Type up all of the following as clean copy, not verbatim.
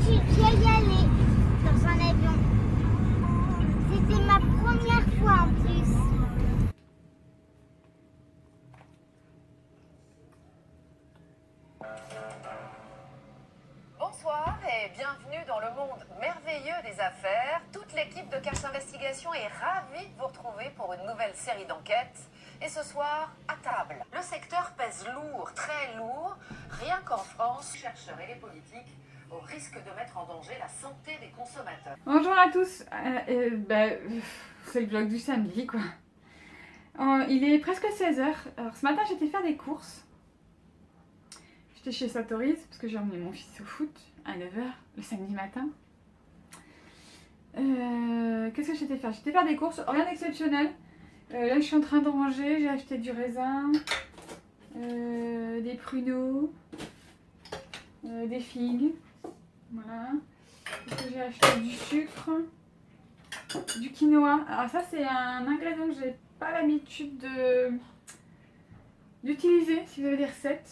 j'ai déjà y allé dans un avion. C'était ma première fois en plus. Bonsoir et bienvenue dans le monde merveilleux des affaires. Toute l'équipe de Cache Investigation est ravie de vous retrouver pour une nouvelle série d'enquêtes. Et ce soir, à table. Le secteur pèse lourd, très lourd. Rien qu'en France, les chercheurs et les politiques au risque de mettre en danger la santé des consommateurs. Bonjour à tous, c'est le vlog du samedi quoi. Il est presque 16h. Alors ce matin j'étais faire des courses. J'étais chez Satori's parce que j'ai emmené mon fils au foot à 9h le samedi matin. Qu'est-ce que j'étais faire? J'étais faire des courses, rien d'exceptionnel. Là je suis en train de ranger, j'ai acheté du raisin, des pruneaux, des figues. Voilà. Qu'est-ce que j'ai acheté? Du sucre, du quinoa. Alors ça c'est un ingrédient que j'ai pas l'habitude d'utiliser. Si vous avez des recettes,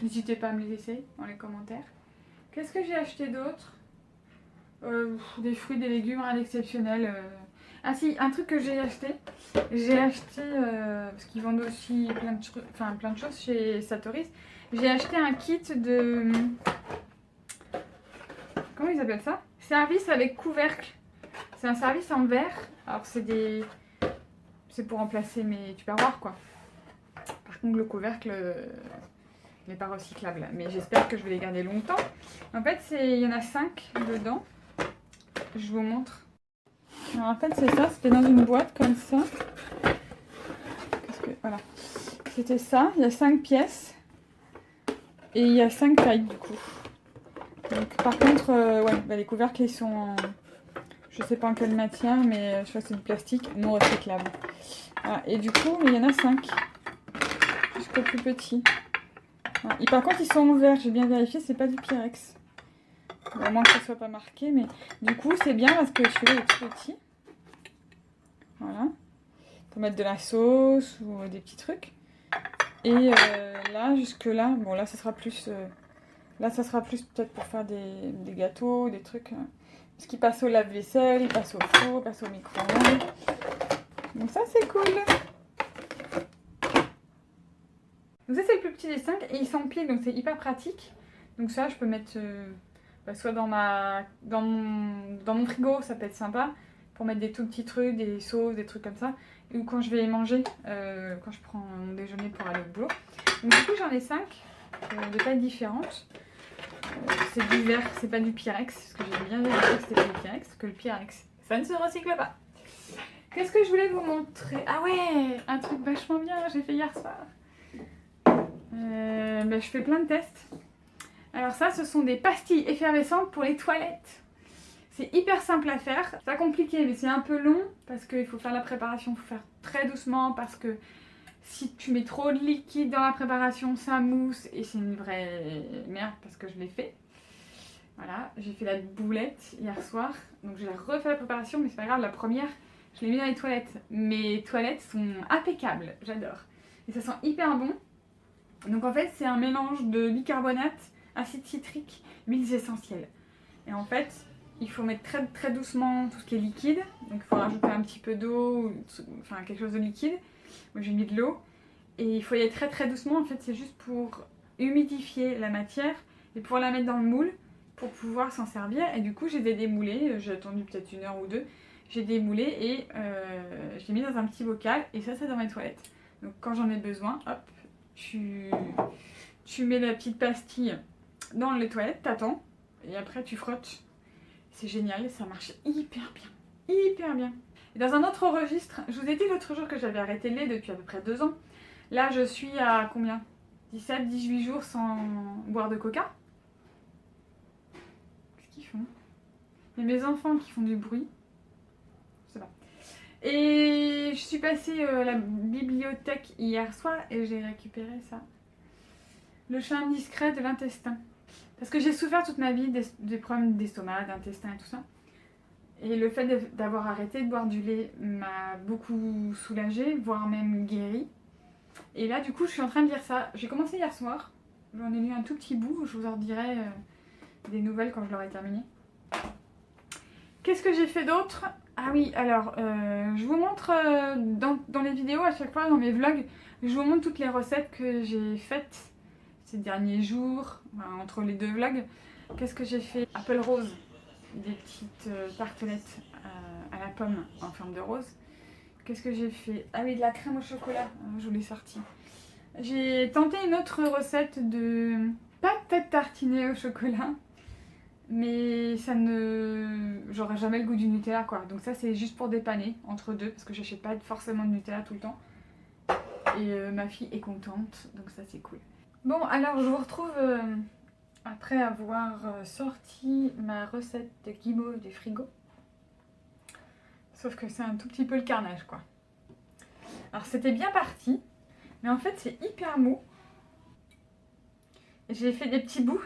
n'hésitez pas à me les laisser dans les commentaires. Qu'est-ce que j'ai acheté d'autre? Des fruits, des légumes, rien d'exceptionnel. Ah si, un truc que j'ai acheté, parce qu'ils vendent aussi plein de choses chez Satori's. J'ai acheté un kit de... Comment ils appellent ça? Service avec couvercle. C'est un service en verre. Alors c'est pour remplacer mes tupperwares quoi. Par contre le couvercle n'est pas recyclable. Mais j'espère que je vais les garder longtemps. En fait il y en a 5 dedans. Je vous montre. Alors en fait c'est ça. C'était dans une boîte comme ça. Voilà. C'était ça. Il y a 5 pièces. Et il y a 5 tailles du coup. Donc, par contre, les couvercles ils sont en... Je sais pas en quelle matière, mais je crois que c'est du plastique non recyclable. Voilà. Et du coup, il y en a 5. Jusqu'au plus petit. Voilà. Et par contre, ils sont en verre, j'ai bien vérifié, c'est pas du Pyrex. À moins que ça soit pas marqué, mais du coup, c'est bien parce que celui-là est tout petit. Voilà. Pour mettre de la sauce ou des petits trucs. Et là, jusque là, bon là, ça sera plus... Là, ça sera plus peut-être pour faire des gâteaux, des trucs. Parce qu'il passe au lave-vaisselle, il passe au four, il passe au micro-ondes. Donc ça, c'est cool. Donc ça, c'est le plus petit des 5 et il s'empile, donc c'est hyper pratique. Donc ça, je peux mettre soit dans mon frigo, ça peut être sympa. Pour mettre des tout petits trucs, des sauces, des trucs comme ça. Ou quand je vais manger, quand je prends mon déjeuner pour aller au boulot. Donc du coup, j'en ai 5 de tailles différentes. C'est du verre, c'est pas du Pyrex, parce que j'ai bien vérifié que c'était pas du Pyrex, que le Pyrex, ça ne se recycle pas. Qu'est-ce que je voulais vous montrer? Ah ouais, un truc vachement bien, j'ai fait hier soir. Je fais plein de tests. Alors ça, ce sont des pastilles effervescentes pour les toilettes. C'est hyper simple à faire, c'est pas compliqué, mais c'est un peu long, parce qu'il faut faire la préparation, il faut faire très doucement, parce que si tu mets trop de liquide dans la préparation, ça mousse et c'est une vraie merde parce que je l'ai fait. Voilà, j'ai fait la boulette hier soir, donc j'ai refait la préparation, mais c'est pas grave, la première, je l'ai mis dans les toilettes. Mes toilettes sont impeccables, j'adore. Et ça sent hyper bon. Donc en fait, c'est un mélange de bicarbonate, acide citrique, huiles essentielles. Et en fait, il faut mettre très très doucement tout ce qui est liquide. Donc il faut rajouter un petit peu d'eau, enfin quelque chose de liquide. Moi j'ai mis de l'eau et il faut y aller très très doucement. En fait c'est juste pour humidifier la matière et pour la mettre dans le moule pour pouvoir s'en servir. Et du coup j'ai démoulé, j'ai attendu peut-être 1 heure ou 2. J'ai démoulé et je l'ai mis dans un petit bocal et ça c'est dans mes toilettes. Donc quand j'en ai besoin, hop, tu mets la petite pastille dans les toilettes, t'attends et après tu frottes. C'est génial, ça marche hyper bien, hyper bien. Et dans un autre registre, je vous ai dit l'autre jour que j'avais arrêté le lait depuis à peu près 2 ans. Là, je suis à combien? 17-18 jours sans boire de coca. Qu'est-ce qu'ils font? Il y a mes enfants qui font du bruit. Je sais pas. Et je suis passée à la bibliothèque hier soir et j'ai récupéré ça. Le chemin discret de l'intestin. Parce que j'ai souffert toute ma vie des problèmes d'estomac, d'intestin et tout ça. Et le fait d'avoir arrêté de boire du lait m'a beaucoup soulagée, voire même guérie. Et là, du coup, je suis en train de lire ça. J'ai commencé hier soir. J'en ai lu un tout petit bout. Je vous en redirai des nouvelles quand je l'aurai terminé. Qu'est-ce que j'ai fait d'autre? Ah oui, alors, je vous montre dans les vidéos, à chaque fois, dans mes vlogs, je vous montre toutes les recettes que j'ai faites ces derniers jours, enfin, entre les deux vlogs. Qu'est-ce que j'ai fait? Apple Rose, des petites tartelettes à la pomme en forme de rose. Qu'est-ce que j'ai fait? Ah oui, de la crème au chocolat, je vous l'ai sorti. J'ai tenté une autre recette de pâtes tartinées au chocolat. Mais ça ne... j'aurais jamais le goût du Nutella quoi. Donc ça c'est juste pour dépanner entre deux parce que j'achète pas forcément de Nutella tout le temps. Et ma fille est contente, donc ça c'est cool. Bon alors je vous retrouve après avoir sorti ma recette de guimauve du frigo. Sauf que c'est un tout petit peu le carnage quoi. Alors c'était bien parti, mais en fait c'est hyper mou. J'ai fait des petits bouts.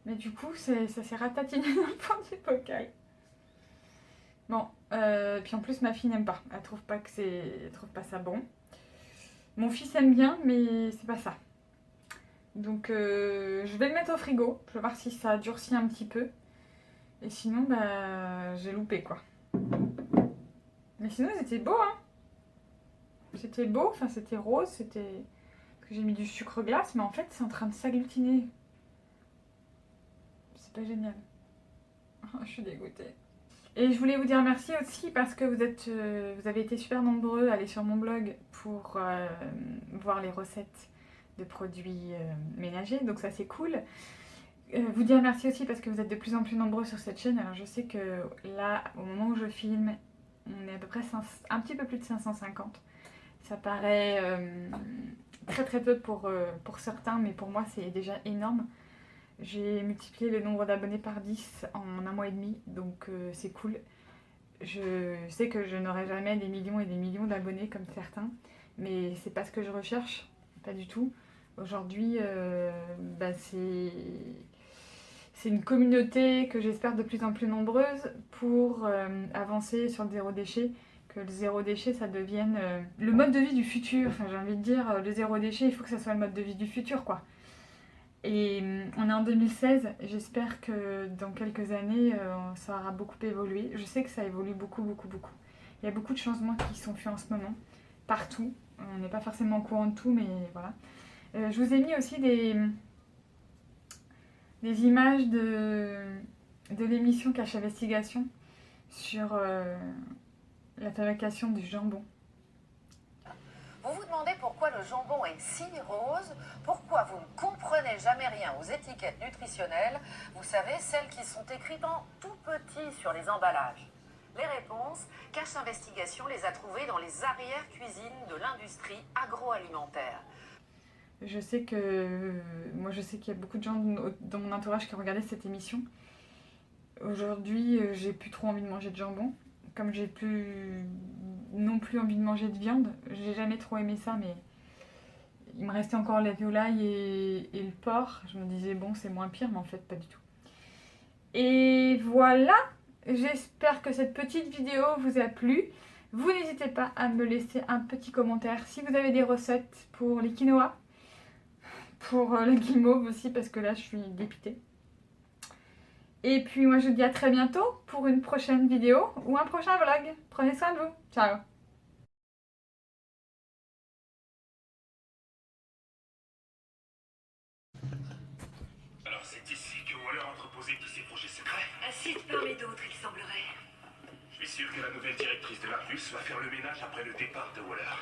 Mais du coup, ça s'est ratatiné dans le fond du bocal. Bon, puis en plus ma fille n'aime pas. Elle trouve pas ça bon. Mon fils aime bien, mais c'est pas ça. Donc je vais le mettre au frigo. Je vais voir si ça durcit un petit peu. Et sinon, bah, j'ai loupé quoi. Mais sinon, c'était beau, hein. C'était beau, enfin c'était rose, c'était... Parce que j'ai mis du sucre glace, mais en fait, c'est en train de s'agglutiner. C'est pas génial. Je suis dégoûtée. Et je voulais vous dire merci aussi parce que vous avez été super nombreux à aller sur mon blog pour voir les recettes de produits ménagers, donc ça c'est cool. Vous dire merci aussi parce que vous êtes de plus en plus nombreux sur cette chaîne. Alors je sais que là, au moment où je filme, on est à peu près un petit peu plus de 550. Ça paraît très très peu pour certains, mais pour moi c'est déjà énorme. J'ai multiplié le nombre d'abonnés par 10 en un mois et demi, donc c'est cool. Je sais que je n'aurai jamais des millions et des millions d'abonnés comme certains, mais c'est pas ce que je recherche, pas du tout. Aujourd'hui, bah c'est une communauté que j'espère de plus en plus nombreuse pour avancer sur le zéro déchet, que le zéro déchet ça devienne le mode de vie du futur. Enfin, j'ai envie de dire, le zéro déchet, il faut que ça soit le mode de vie du futur, quoi. Et on est en 2016, j'espère que dans quelques années, ça aura beaucoup évolué. Je sais que ça évolue beaucoup, beaucoup, beaucoup. Il y a beaucoup de changements qui sont faits en ce moment, partout. On n'est pas forcément au courant de tout, mais voilà. Je vous ai mis aussi des images de l'émission Cache Investigation sur la fabrication du jambon. Vous vous demandez pourquoi le jambon est si rose, pourquoi vous ne comprenez jamais rien aux étiquettes nutritionnelles, vous savez, celles qui sont écrites en tout petit sur les emballages. Les réponses, Cache Investigation les a trouvées dans les arrière-cuisines de l'industrie agroalimentaire. Je sais qu'il y a beaucoup de gens dans mon entourage qui ont regardé cette émission. Aujourd'hui, j'ai plus trop envie de manger de jambon. Comme j'ai plus non plus envie de manger de viande, j'ai jamais trop aimé ça, mais il me restait encore la volaille et le porc. Je me disais bon, c'est moins pire, mais en fait pas du tout. Et voilà, j'espère que cette petite vidéo vous a plu. Vous n'hésitez pas à me laisser un petit commentaire si vous avez des recettes pour les quinoa, pour la guimauve aussi, parce que là je suis dépitée. Et puis moi je vous dis à très bientôt pour une prochaine vidéo ou un prochain vlog. Prenez soin de vous. Ciao. Alors c'est ici que Waller a entreposé tous ses projets secrets. Un site parmi d'autres, il semblerait. Je suis sûr que la nouvelle directrice de l'Argus va faire le ménage après le départ de Waller.